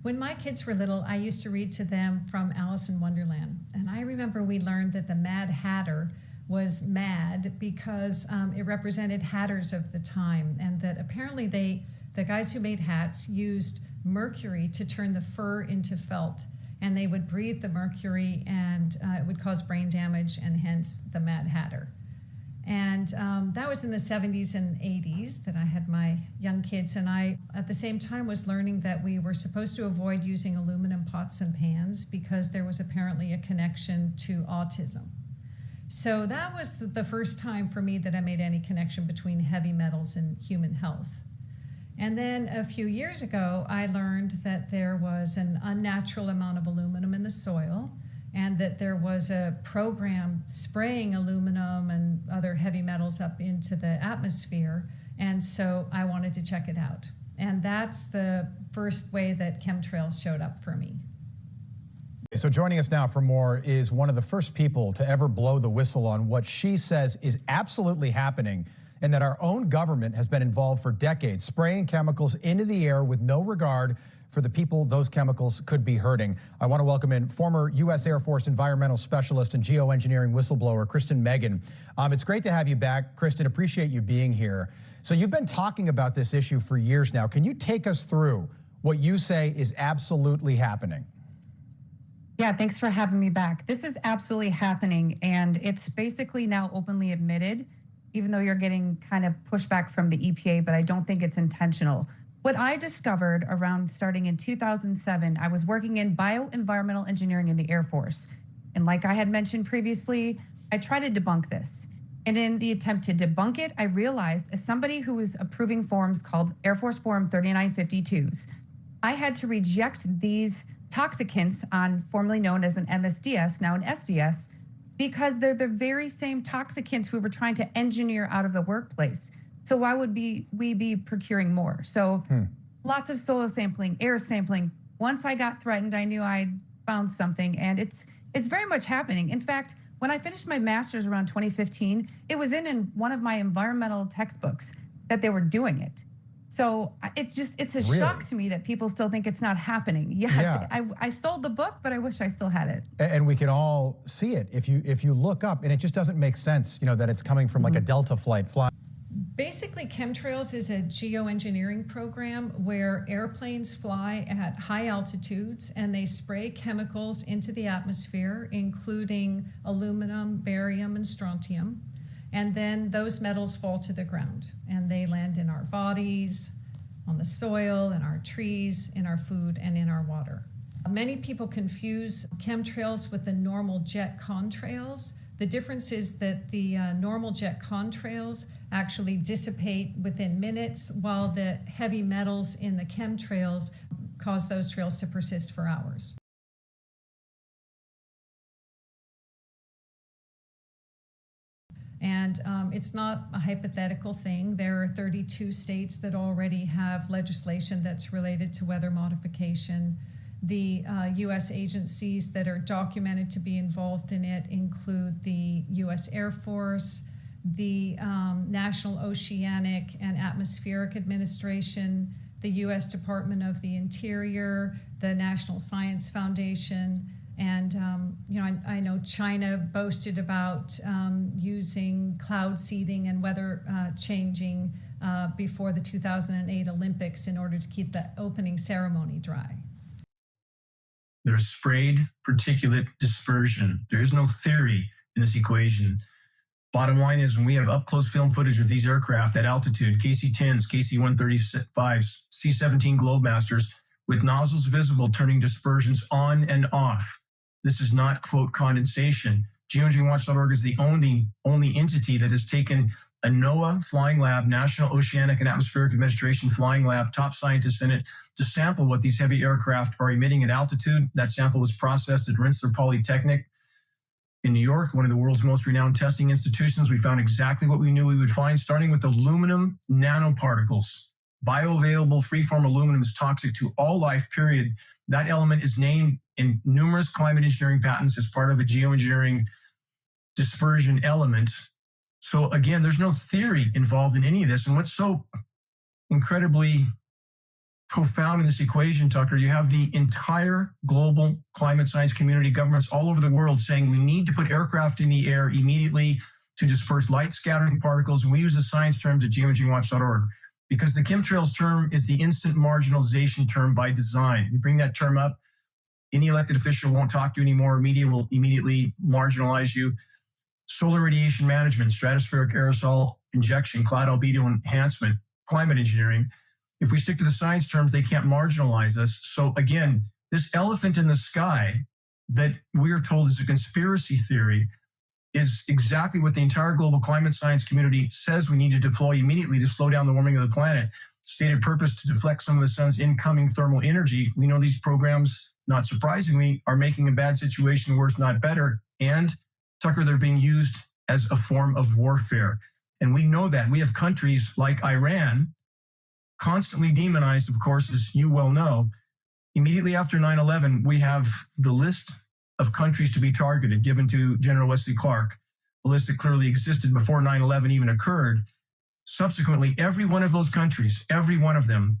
When my kids were little, I used to read to them from Alice in Wonderland. And I remember we learned that the Mad Hatter was mad because it represented hatters of the time, and that apparently the guys who made hats used mercury to turn the fur into felt, and they would breathe the mercury, and it would cause brain damage, and hence the Mad Hatter. And that was in the 70s and 80s that I had my young kids, and I, at the same time, was learning that we were supposed to avoid using aluminum pots and pans because there was apparently a connection to autism. So that was the first time for me that I made any connection between heavy metals and human health. And then a few years ago, I learned that there was an unnatural amount of aluminum in the soil, and that there was a program spraying aluminum and other heavy metals up into the atmosphere. And so I wanted to check it out. And that's the first way that chemtrails showed up for me. So joining us now for more is one of the first people to ever blow the whistle on what she says is absolutely happening, and that our own government has been involved for decades, spraying chemicals into the air with no regard for the people those chemicals could be hurting. I want to welcome in former U.S. Air Force environmental specialist and geoengineering whistleblower, Kristen Megan. It's great to have you back, Kristen. Appreciate you being here. So you've been talking about this issue for years now. Can you take us through what you say is absolutely happening? Yeah, thanks for having me back. This is absolutely happening, and it's basically now openly admitted, even though you're getting kind of pushback from the EPA, but I don't think it's intentional. What I discovered around starting in 2007, I was working in bioenvironmental engineering in the Air Force. And like I had mentioned previously, I tried to debunk this. And in the attempt to debunk it, I realized, as somebody who was approving forms called Air Force Form 3952s, I had to reject these toxicants on formerly known as an MSDS, now an SDS, because they're the very same toxicants we were trying to engineer out of the workplace. So why would we be procuring more? So lots of soil sampling, air sampling. Once I got threatened, I knew I'd found something, and it's very much happening. In fact, when I finished my master's around 2015, it was in one of my environmental textbooks that they were doing it. So it's a shock to me that people still think it's not happening. Yes, yeah. I sold the book, but I wish I still had it. And we can all see it if you look up, and it just doesn't make sense, that it's coming from like a Delta flight flying. Basically, Chemtrails is a geoengineering program where airplanes fly at high altitudes and they spray chemicals into the atmosphere, including aluminum, barium, and strontium. And then those metals fall to the ground and they land in our bodies, on the soil, in our trees, in our food, and in our water. Many people confuse chemtrails with the normal jet contrails. The difference is that the normal jet contrails actually dissipate within minutes, while the heavy metals in the chemtrails cause those trails to persist for hours. And it's not a hypothetical thing. There are 32 states that already have legislation that's related to weather modification. The U.S. agencies that are documented to be involved in it include the U.S. Air Force, the National Oceanic and Atmospheric Administration, the U.S. Department of the Interior, the National Science Foundation, and I know China boasted about using cloud seeding and weather changing before the 2008 Olympics in order to keep the opening ceremony dry. There's sprayed particulate dispersion. There is no theory in this equation. Bottom line is, when we have up-close film footage of these aircraft at altitude, KC-10s, KC-135s, C-17 Globemasters, with nozzles visible turning dispersions on and off. This is not, quote, condensation. Geoengineeringwatch.org is the only entity that has taken a NOAA flying lab, National Oceanic and Atmospheric Administration flying lab, top scientists in it, to sample what these heavy aircraft are emitting at altitude. That sample was processed at Rensselaer Polytechnic in New York, one of the world's most renowned testing institutions. We found exactly what we knew we would find, starting with aluminum nanoparticles. Bioavailable freeform aluminum is toxic to all life, period. That element is named in numerous climate engineering patents as part of a geoengineering dispersion element. So again, there's no theory involved in any of this. And what's so incredibly profound in this equation, Tucker. You have the entire global climate science community, governments all over the world saying we need to put aircraft in the air immediately to disperse light scattering particles. And we use the science terms at geoengineeringwatch.org because the chemtrails term is the instant marginalization term by design. You bring that term up, any elected official won't talk to you anymore. Media will immediately marginalize you. Solar radiation management, stratospheric aerosol injection, cloud albedo enhancement, climate engineering. If we stick to the science terms, they can't marginalize us. So again, this elephant in the sky that we are told is a conspiracy theory is exactly what the entire global climate science community says we need to deploy immediately to slow down the warming of the planet. Stated purpose to deflect some of the sun's incoming thermal energy. We know these programs, not surprisingly, are making a bad situation worse, not better. And Tucker, they're being used as a form of warfare. And we know that. We have countries like Iran, constantly demonized, of course, as you well know. Immediately after 9/11, we have the list of countries to be targeted given to General Wesley Clark, a list that clearly existed before 9/11 even occurred. Subsequently, every one of those countries, every one of them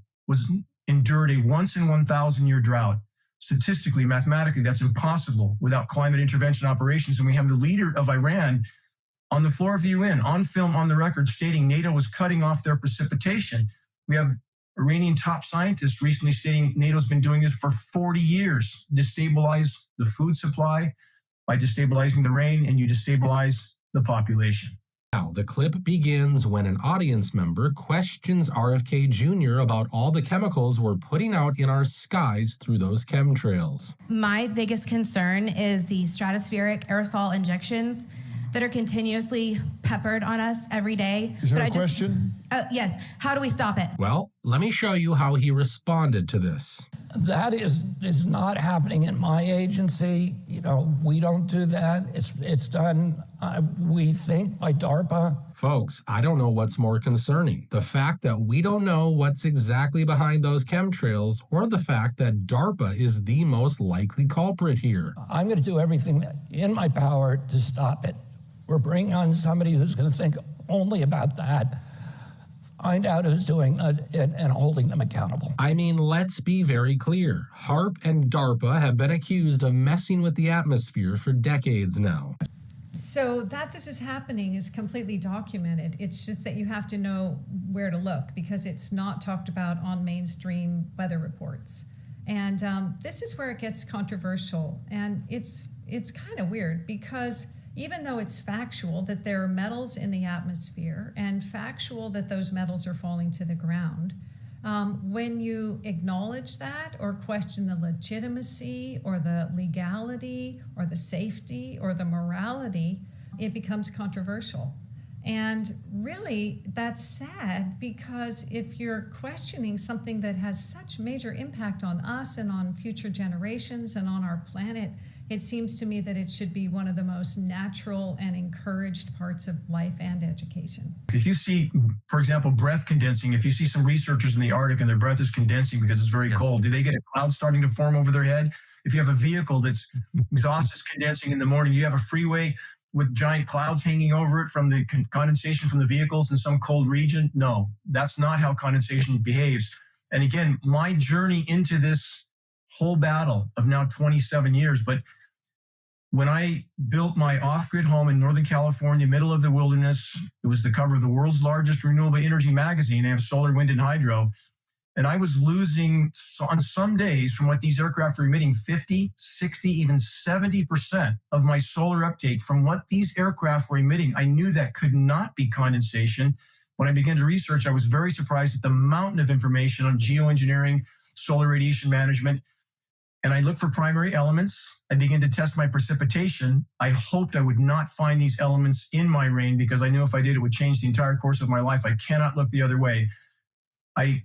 endured a once in 1,000 year drought. Statistically, mathematically, that's impossible without climate intervention operations. And we have the leader of Iran on the floor of the UN, on film, on the record, stating NATO was cutting off their precipitation. We have Iranian top scientists recently stating NATO's been doing this for 40 years, destabilize the food supply by destabilizing the rain, and you destabilize the population. Now, the clip begins when an audience member questions RFK Jr. about all the chemicals we're putting out in our skies through those chemtrails. My biggest concern is the stratospheric aerosol injections that are continuously peppered on us every day. Is there a question? Yes. How do we stop it? Well, let me show you how he responded to this. That is not happening in my agency. You know, we don't do that. It's done, we think, by DARPA. Folks, I don't know what's more concerning. The fact that we don't know what's exactly behind those chemtrails, or the fact that DARPA is the most likely culprit here. I'm going to do everything in my power to stop it. We're bringing on somebody who's going to think only about that, find out who's doing it, and holding them accountable. I mean, let's be very clear. HARP and DARPA have been accused of messing with the atmosphere for decades now. So that this is happening is completely documented. It's just that you have to know where to look because it's not talked about on mainstream weather reports. And this is where it gets controversial. And it's kind of weird because even though it's factual that there are metals in the atmosphere and factual that those metals are falling to the ground, when you acknowledge that or question the legitimacy or the legality or the safety or the morality, it becomes controversial. And really, that's sad because if you're questioning something that has such major impact on us and on future generations and on our planet, it seems to me that it should be one of the most natural and encouraged parts of life and education. If you see, for example, breath condensing, if you see some researchers in the Arctic and their breath is condensing because it's very cold, do they get a cloud starting to form over their head? If you have a vehicle that's exhaust is condensing in the morning, you have a freeway with giant clouds hanging over it from the condensation from the vehicles in some cold region? No, that's not how condensation behaves. And again, my journey into this whole battle of now 27 years, but when I built my off-grid home in Northern California, middle of the wilderness, it was the cover of the world's largest renewable energy magazine. I have solar, wind, and hydro. And I was losing, on some days, from what these aircraft were emitting, 50, 60, even 70% of my solar uptake from what these aircraft were emitting. I knew that could not be condensation. When I began to research, I was very surprised at the mountain of information on geoengineering, solar radiation management. And I looked for primary elements. I began to test my precipitation. I hoped I would not find these elements in my rain because I knew if I did, it would change the entire course of my life. I cannot look the other way. I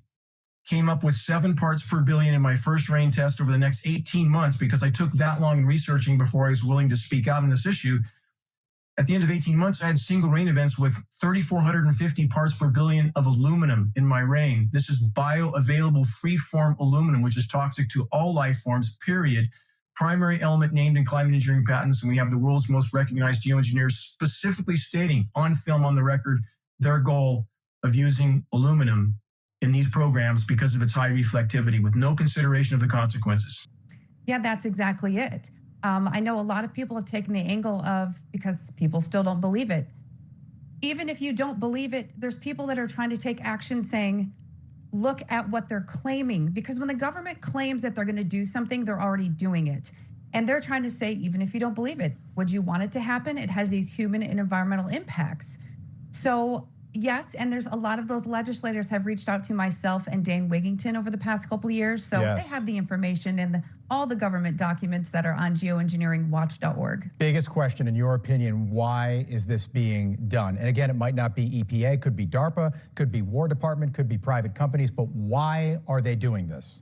came up with 7 parts per billion in my first rain test over the next 18 months because I took that long in researching before I was willing to speak out on this issue. At the end of 18 months, I had single rain events with 3,450 parts per billion of aluminum in my rain. This is bioavailable free-form aluminum, which is toxic to all life forms, period. Primary element named in climate engineering patents, and we have the world's most recognized geoengineers specifically stating on film, on the record, their goal of using aluminum in these programs because of its high reflectivity with no consideration of the consequences. Yeah, that's exactly it. I know a lot of people have taken the angle of because people still don't believe it. Even if you don't believe it, there's people that are trying to take action saying, look at what they're claiming. Because when the government claims that they're going to do something, they're already doing it. And they're trying to say, even if you don't believe it, would you want it to happen? It has these human and environmental impacts. So, yes, and there's a lot of those legislators have reached out to myself and Dane Wigington over the past couple of years. So Yes. they have the information and all the government documents that are on geoengineeringwatch.org. Biggest question, in your opinion, why is this being done? And again, it might not be EPA, could be DARPA, could be War Department, could be private companies, but why are they doing this?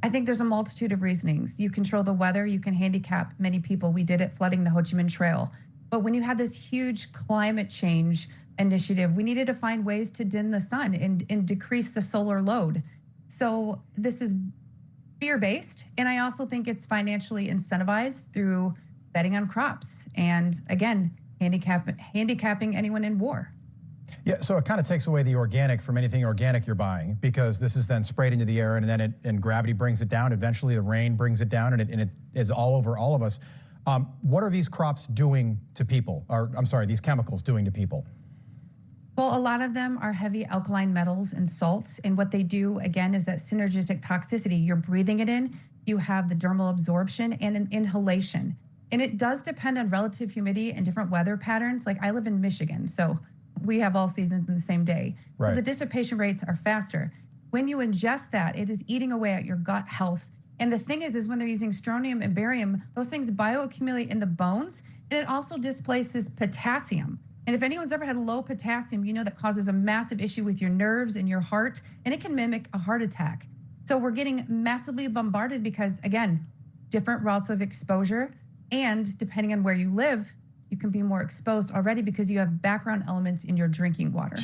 I think there's a multitude of reasonings. You control the weather, you can handicap many people. We did it flooding the Ho Chi Minh Trail. But when you had this huge climate change initiative, we needed to find ways to dim the sun and decrease the solar load. So this is fear-based, and I also think it's financially incentivized through betting on crops and, again, handicapping anyone in war. Yeah, so it kind of takes away the organic from anything organic you're buying, because this is then sprayed into the air and then and gravity brings it down. Eventually the rain brings it down, and it is all over all of us. What are these crops doing to people? Or I'm sorry, these chemicals doing to people? Well, a lot of them are heavy alkaline metals and salts. And what they do, again, is that synergistic toxicity. You're breathing it in, you have the dermal absorption and an inhalation. And it does depend on relative humidity and different weather patterns. Like I live in Michigan, so we have all seasons in the same day. Right. So the dissipation rates are faster. When you ingest that, it is eating away at your gut health. And the thing is when they're using strontium and barium, those things bioaccumulate in the bones, and it also displaces potassium. And if anyone's ever had low potassium, you know that causes a massive issue with your nerves and your heart, and it can mimic a heart attack. So we're getting massively bombarded because, again, different routes of exposure, and depending on where you live, you can be more exposed already because you have background elements in your drinking water.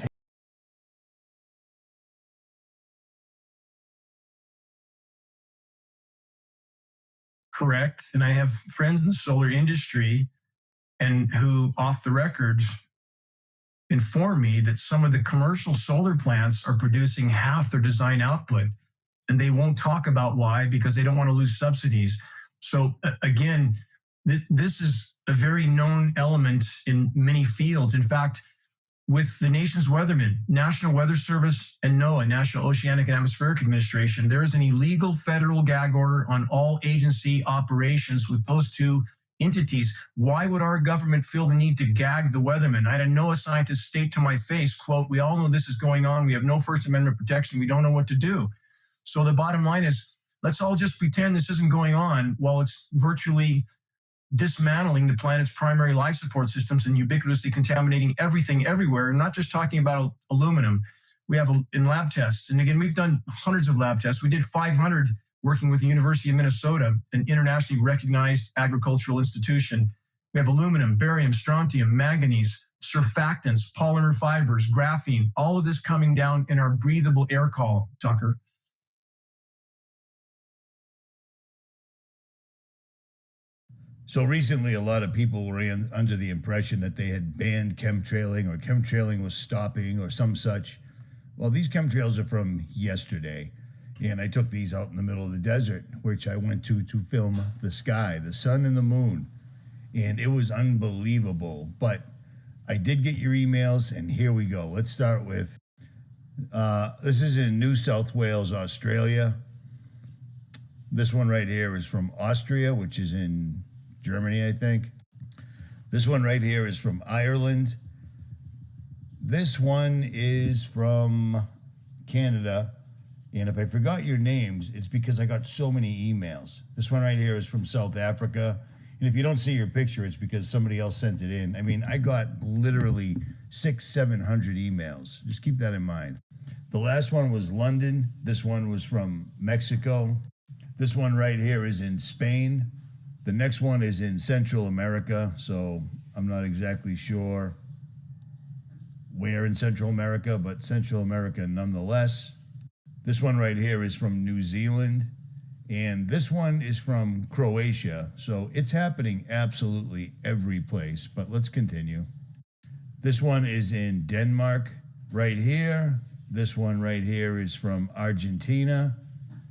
Correct. And I have friends in the solar industry and who, off the record, inform me that some of the commercial solar plants are producing half their design output, and they won't talk about why because they don't want to lose subsidies. So again, this is a very known element in many fields. In fact, with the nation's weathermen, National Weather Service, and NOAA, National Oceanic and Atmospheric Administration, there is an illegal federal gag order on all agency operations with those two entities. Why would our government feel the need to gag the weathermen? I had a NOAA scientist state to my face, quote, "We all know this is going on. We have no First Amendment protection. We don't know what to do." So the bottom line is, let's all just pretend this isn't going on while it's virtually dismantling the planet's primary life support systems and ubiquitously contaminating everything everywhere. I'm not just talking about aluminum. We have in lab tests. And again, we've done hundreds of lab tests. We did 500 working with the University of Minnesota, an internationally recognized agricultural institution. We have aluminum, barium, strontium, manganese, surfactants, polymer fibers, graphene, all of this coming down in our breathable air column, Tucker. So recently, a lot of people were under the impression that they had banned chemtrailing or chemtrailing was stopping or some such. Well, these chemtrails are from yesterday. And I took these out in the middle of the desert, which I went to film the sky, the sun and the moon. And it was unbelievable. But I did get your emails, and here we go. Let's start with, this is in New South Wales, Australia. This one right here is from Austria, which is in Germany, I think. This one right here is from Ireland. This one is from Canada. And if I forgot your names, it's because I got so many emails. This one right here is from South Africa. And if you don't see your picture, it's because somebody else sent it in. I mean, I got literally 600-700 emails. Just keep that in mind. The last one was London. This one was from Mexico. This one right here is in Spain. The next one is in Central America, so I'm not exactly sure where in Central America, but Central America nonetheless. This one right here is from New Zealand, and this one is from Croatia, so it's happening absolutely every place, but let's continue. This one is in Denmark right here, This one right here is from Argentina.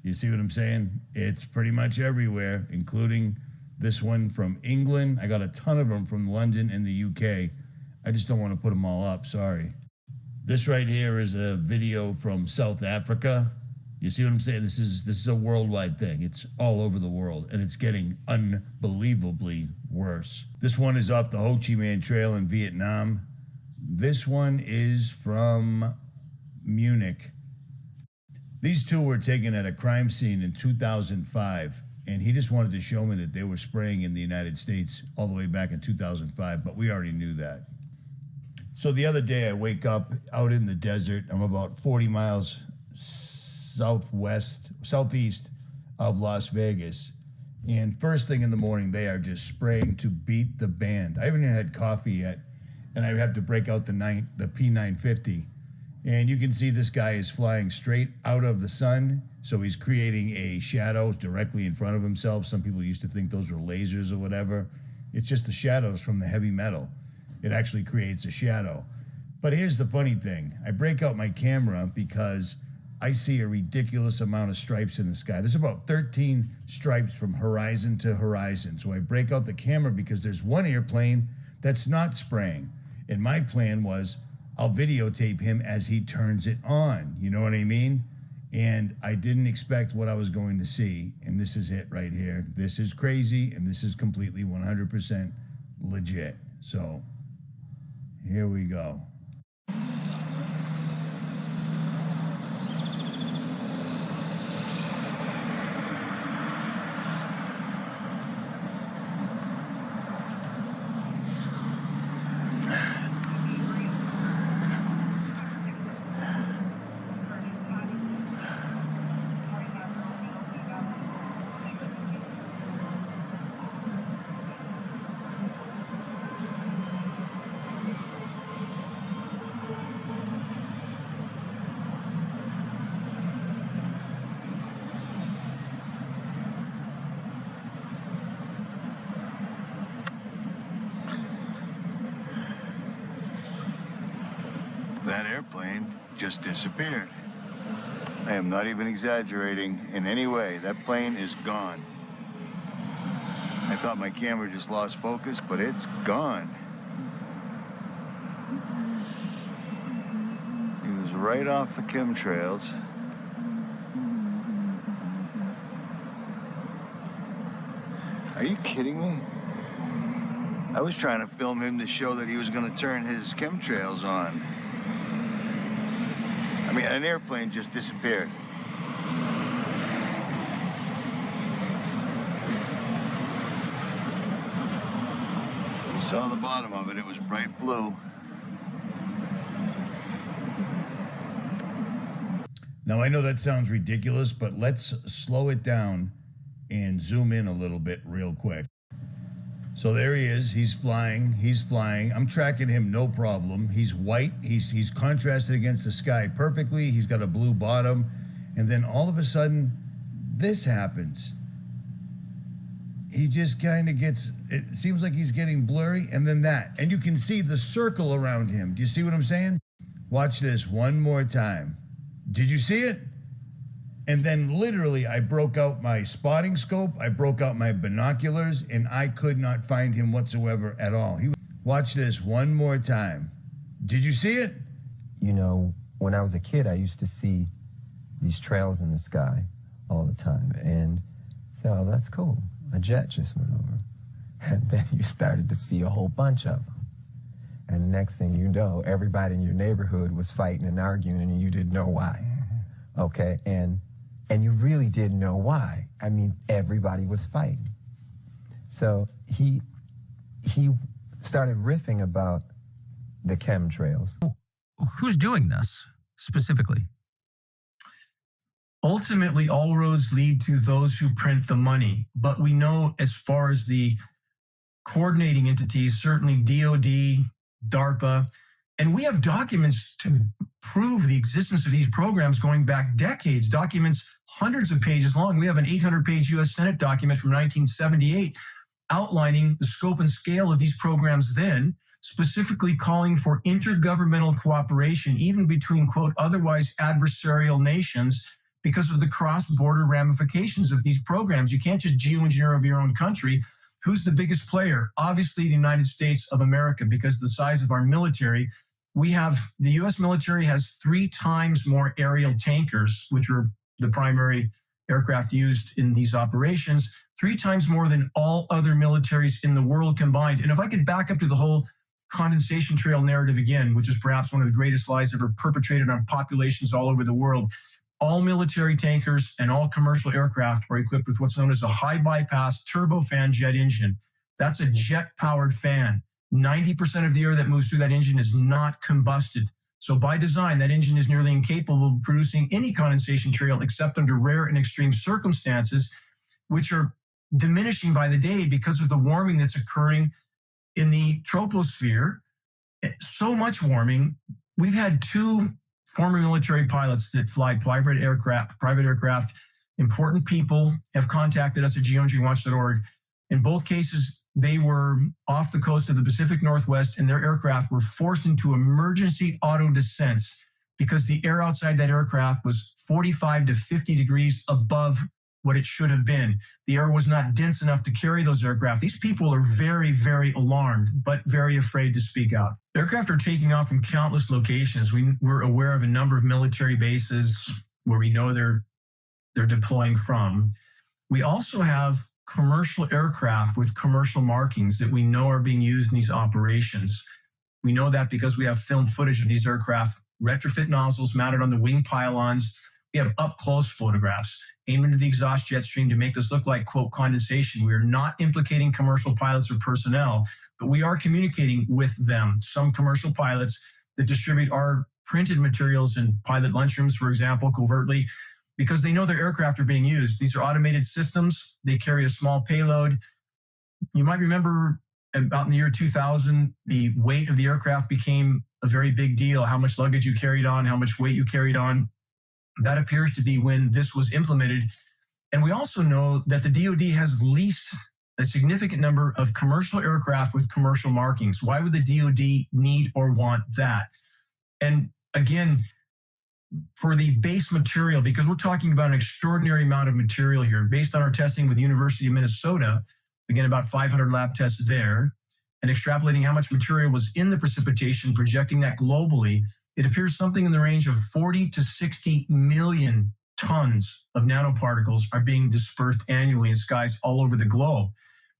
You see what I'm saying? It's pretty much everywhere, including this one from England. I got a ton of them from London and the UK. I just don't want to put them all up, sorry. This right here is a video from South Africa. You see what I'm saying? This is a worldwide thing. It's all over the world, and it's getting unbelievably worse. This one is off the Ho Chi Minh Trail in Vietnam. This one is from Munich. These two were taken at a crime scene in 2005, and he just wanted to show me that they were spraying in the United States all the way back in 2005, but we already knew that. So the other day I wake up out in the desert. I'm about 40 miles southeast of Las Vegas. And first thing in the morning, they are just spraying to beat the band. I haven't even had coffee yet, and I have to break out the P950. And you can see this guy is flying straight out of the sun, so he's creating a shadow directly in front of himself. Some people used to think those were lasers or whatever. It's just the shadows from the heavy metal. It actually creates a shadow. But here's the funny thing. I break out my camera because I see a ridiculous amount of stripes in the sky. There's about 13 stripes from horizon to horizon. So I break out the camera because there's one airplane that's not spraying. And my plan was I'll videotape him as he turns it on. You know what I mean? And I didn't expect what I was going to see. And this is it right here. This is crazy, and this is completely 100% legit. So here we go. That airplane just disappeared. I am not even exaggerating in any way. That plane is gone. I thought my camera just lost focus, but it's gone. He was right off the chemtrails. Are you kidding me? I was trying to film him to show that he was going to turn his chemtrails on. I mean, an airplane just disappeared. You saw the bottom of it. It was bright blue. Now, I know that sounds ridiculous, but let's slow it down and zoom in a little bit real quick. So there he is. He's flying. He's flying. I'm tracking him, no problem. He's white. He's contrasted against the sky perfectly. He's got a blue bottom. And then all of a sudden, this happens. He just kind of gets, it seems like he's getting blurry, and then that. And you can see the circle around him. Do you see what I'm saying? Watch this one more time. Did you see it? And then literally I broke out my spotting scope, I broke out my binoculars, and I could not find him whatsoever at all. Watch this one more time. Did you see it? You know, when I was a kid, I used to see these trails in the sky all the time. And so, oh, that's cool. A jet just went over. And then you started to see a whole bunch of them. And next thing you know, everybody in your neighborhood was fighting and arguing, and you didn't know why. Okay, and you really didn't know why. I mean, everybody was fighting. So he started riffing about the chemtrails. Who's doing this specifically? Ultimately, all roads lead to those who print the money. But we know as far as the coordinating entities, certainly DOD, DARPA, and we have documents to prove the existence of these programs going back decades, documents hundreds of pages long. We have an 800-page U.S. Senate document from 1978 outlining the scope and scale of these programs then. specifically calling for intergovernmental cooperation, even between, quote, otherwise adversarial nations, because of the cross-border ramifications of these programs. You can't just geoengineer over your own country. Who's the biggest player? Obviously, the United States of America, because of the size of our military. The U.S. military has 3 times more aerial tankers, which are the primary aircraft used in these operations, 3 times more than all other militaries in the world combined. And if I could back up to the whole condensation trail narrative again, which is perhaps one of the greatest lies ever perpetrated on populations all over the world, all military tankers and all commercial aircraft are equipped with what's known as a high bypass turbofan jet engine. That's a jet-powered fan. 90% of the air that moves through that engine is not combusted. So by design, that engine is nearly incapable of producing any condensation trail except under rare and extreme circumstances, which are diminishing by the day because of the warming that's occurring in the troposphere. So much warming. We've had 2 former military pilots that fly private aircraft. Important people have contacted us at geoengineeringwatch.org. In both cases, they were off the coast of the Pacific Northwest, and their aircraft were forced into emergency auto descents because the air outside that aircraft was 45 to 50 degrees above what it should have been. The air was not dense enough to carry those aircraft. These people are very, very alarmed, but very afraid to speak out. Aircraft are taking off from countless locations. We're aware of a number of military bases where we know they're deploying from. We also have commercial aircraft with commercial markings that we know are being used in these operations. We know that because we have film footage of these aircraft, retrofit nozzles mounted on the wing pylons. We have up-close photographs aimed into the exhaust jet stream to make this look like, quote, condensation. We are not implicating commercial pilots or personnel, but we are communicating with them. Some commercial pilots that distribute our printed materials in pilot lunchrooms, for example, covertly, because they know their aircraft are being used. These are automated systems. They carry a small payload. You might remember about in the year 2000, the weight of the aircraft became a very big deal, how much luggage you carried on, how much weight you carried on. That appears to be when this was implemented. And we also know that the DoD has leased a significant number of commercial aircraft with commercial markings. Why would the DoD need or want that? And again, for the base material, because we're talking about an extraordinary amount of material here, based on our testing with the University of Minnesota, again, about 500 lab tests there, and extrapolating how much material was in the precipitation, projecting that globally, it appears something in the range of 40 to 60 million tons of nanoparticles are being dispersed annually in skies all over the globe.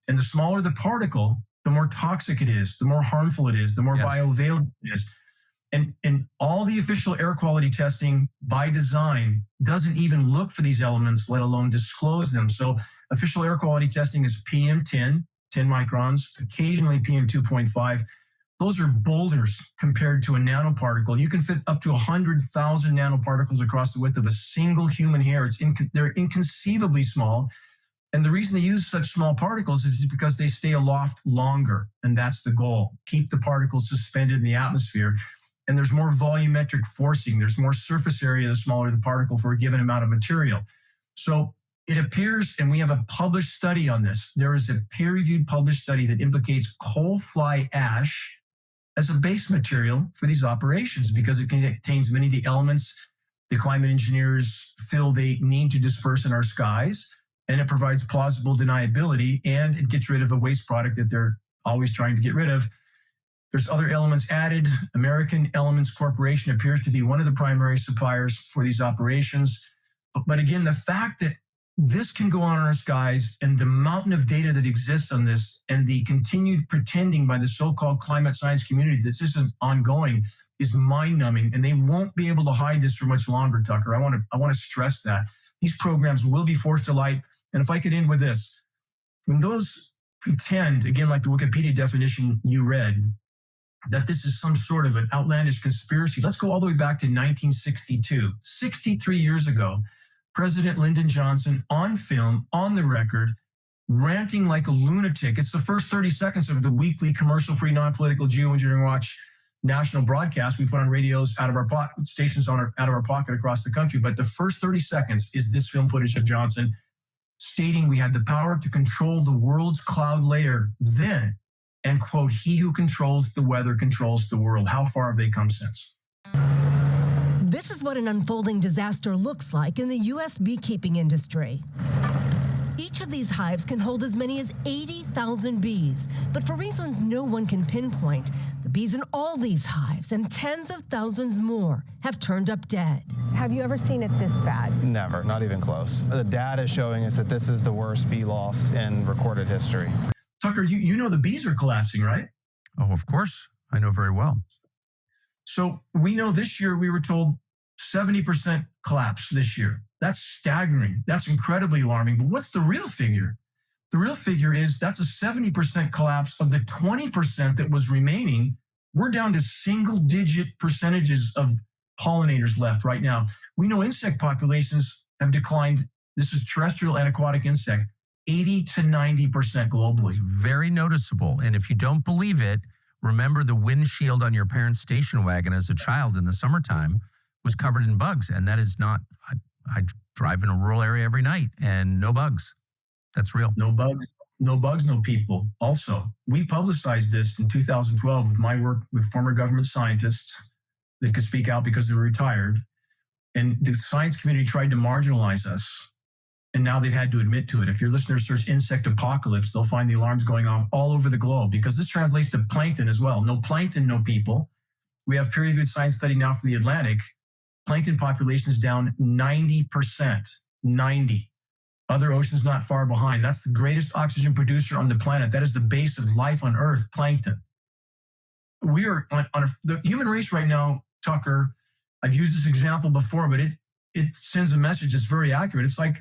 And the smaller the particle, the more toxic it is, the more harmful it is, the more bioavailable it is. And all the official air quality testing by design doesn't even look for these elements, let alone disclose them. So official air quality testing is PM10, 10 microns, occasionally PM2.5. Those are boulders compared to a nanoparticle. You can fit up to 100,000 nanoparticles across the width of a single human hair. They're inconceivably small. And the reason they use such small particles is because they stay aloft longer. And that's the goal. Keep the particles suspended in the atmosphere. And there's more volumetric forcing. There's more surface area the smaller the particle for a given amount of material. So it appears, and we have a published study on this, there is a peer-reviewed published study that implicates coal fly ash as a base material for these operations because it contains many of the elements the climate engineers feel they need to disperse in our skies, and it provides plausible deniability, and it gets rid of a waste product that they're always trying to get rid of. There's other elements added. American Elements Corporation appears to be one of the primary suppliers for these operations. But again, the fact that this can go on in our skies and the mountain of data that exists on this and the continued pretending by the so-called climate science community that this is ongoing is mind-numbing, and they won't be able to hide this for much longer, Tucker. I want to stress that. These programs will be forced to light. And if I could end with this, when those pretend, again, like the Wikipedia definition you read, that this is some sort of an outlandish conspiracy. Let's go all the way back to 1962. 63 years ago, President Lyndon Johnson on film, on the record, ranting like a lunatic. It's the first 30 seconds of the weekly commercial-free, non-political Geoengineering Watch national broadcast we put on radios out of our stations out of our pocket across the country. But the first 30 seconds is this film footage of Johnson stating we had the power to control the world's cloud layer then, and quote, he who controls the weather controls the world. How far have they come since? This is what an unfolding disaster looks like in the U.S. beekeeping industry. Each of these hives can hold as many as 80,000 bees, but for reasons no one can pinpoint, the bees in all these hives and tens of thousands more have turned up dead. Have you ever seen it this bad? Never, not even close. The data is showing us that this is the worst bee loss in recorded history. Tucker, you know the bees are collapsing, right? Oh, of course. I know very well. So we know this year we were told 70% collapse this year. That's staggering. That's incredibly alarming. But what's the real figure? The real figure is that's a 70% collapse of the 20% that was remaining. We're down to single-digit percentages of pollinators left right now. We know insect populations have declined. This is terrestrial and aquatic insect, 80 to 90% globally. It's very noticeable. And if you don't believe it, remember the windshield on your parents' station wagon as a child in the summertime was covered in bugs. And that is not, I drive in a rural area every night and no bugs. That's real. No bugs, no people. Also, we publicized this in 2012 with my work with former government scientists that could speak out because they were retired. And the science community tried to marginalize us. And now they've had to admit to it. If your listeners search insect apocalypse, they'll find the alarms going off all over the globe because this translates to plankton as well. No plankton, no people. We have peer-reviewed science study now from the Atlantic. Plankton population is down 90%, 90. Other oceans not far behind. That's the greatest oxygen producer on the planet. That is the base of life on Earth, plankton. We are the human race right now, Tucker, I've used this example before, but it sends a message that's very accurate. It's like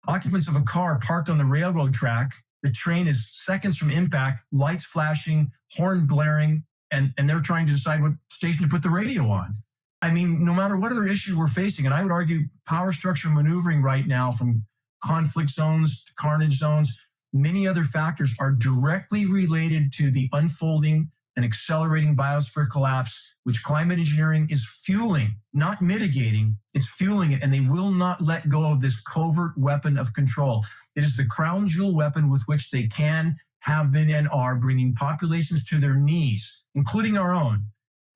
occupants of a car parked on the railroad track. The train is seconds from impact, lights flashing, horn blaring, and they're trying to decide what station to put the radio on. I mean, no matter what other issue we're facing, and I would argue power structure maneuvering right now from conflict zones to carnage zones, many other factors are directly related to the unfolding and accelerating biosphere collapse, which climate engineering is fueling, not mitigating, it's fueling it, and they will not let go of this covert weapon of control. It is the crown jewel weapon with which they can, have been, and are bringing populations to their knees, including our own,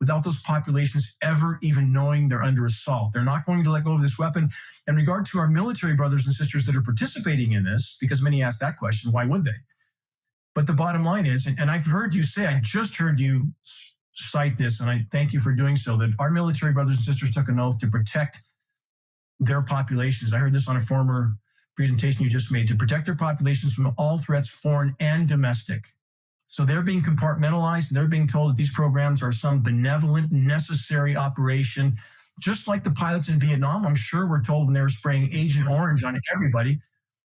without those populations ever even knowing they're under assault. They're not going to let go of this weapon. In regard to our military brothers and sisters that are participating in this, because many ask that question, why would they? But the bottom line is, and I've heard you say, I just heard you cite this, and I thank you for doing so, that our military brothers and sisters took an oath to protect their populations. I heard this on a former presentation you just made, to protect their populations from all threats, foreign and domestic. So they're being compartmentalized. They're being told that these programs are some benevolent, necessary operation. Just like the pilots in Vietnam, I'm sure were told when they were spraying Agent Orange on everybody,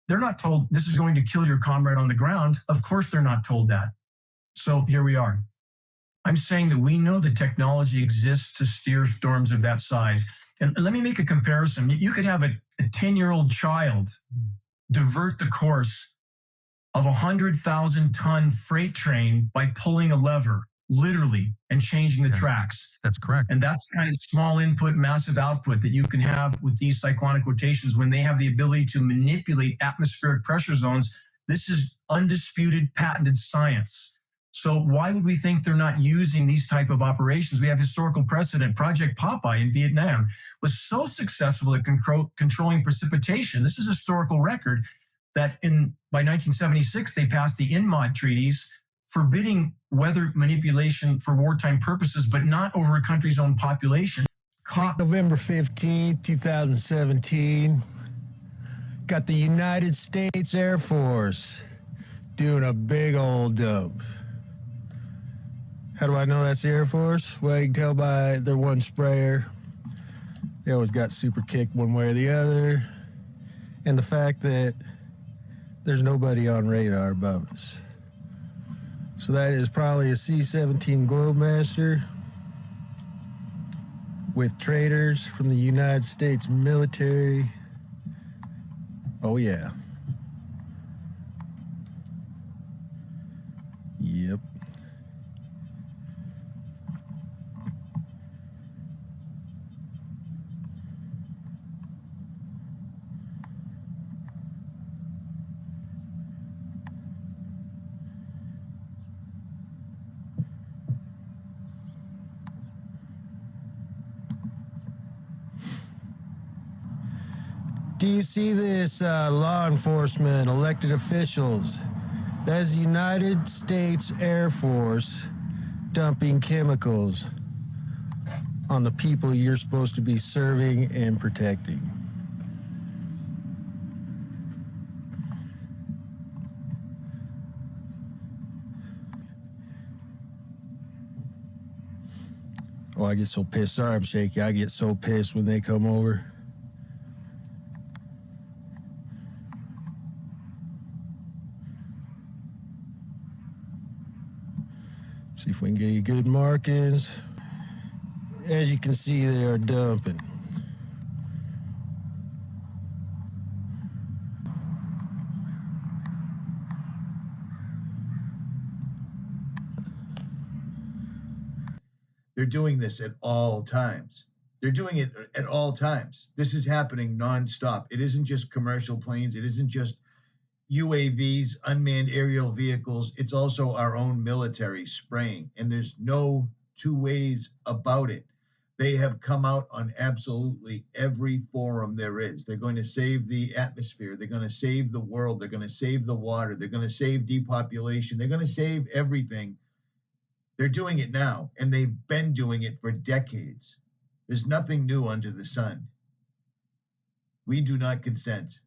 they're not told this is going to kill your comrade on the ground. Of course, they're not told that. So here we are. I'm saying that we know the technology exists to steer storms of that size. And let me make a comparison. You could have a 10-year-old child divert the course of a 100,000-ton freight train by pulling a lever, literally, and changing the tracks. That's correct. And that's the kind of small input, massive output that you can have with these cyclonic rotations when they have the ability to manipulate atmospheric pressure zones. This is undisputed, patented science. So why would we think they're not using these type of operations? We have historical precedent. Project Popeye in Vietnam was so successful at controlling precipitation. This is a historical record that by 1976, they passed the INMOD treaties forbidding weather manipulation for wartime purposes, but not over a country's own population. November 15, 2017, got the United States Air Force doing a big old dump. How do I know that's the Air Force? Well, you can tell by their one sprayer. They always got super kick one way or the other. And the fact that there's nobody on radar above us. So that is probably a C-17 Globemaster with traders from the United States military. Oh, yeah. Yep. Do you see this, law enforcement, elected officials? That is the United States Air Force dumping chemicals on the people you're supposed to be serving and protecting. Oh, I get so pissed. Sorry, I'm shaky. I get so pissed when they come over. See if we can get you good markings. As you can see, they are dumping. They're doing this at all times. They're doing it at all times. This is happening nonstop. It isn't just commercial planes. It isn't just UAVs, unmanned aerial vehicles. It's also our own military spraying. And there's no two ways about it. They have come out on absolutely every forum there is. They're going to save the atmosphere. They're going to save the world. They're going to save the water. They're going to save depopulation. They're going to save everything. They're doing it now, and they've been doing it for decades. There's nothing new under the sun. We do not consent.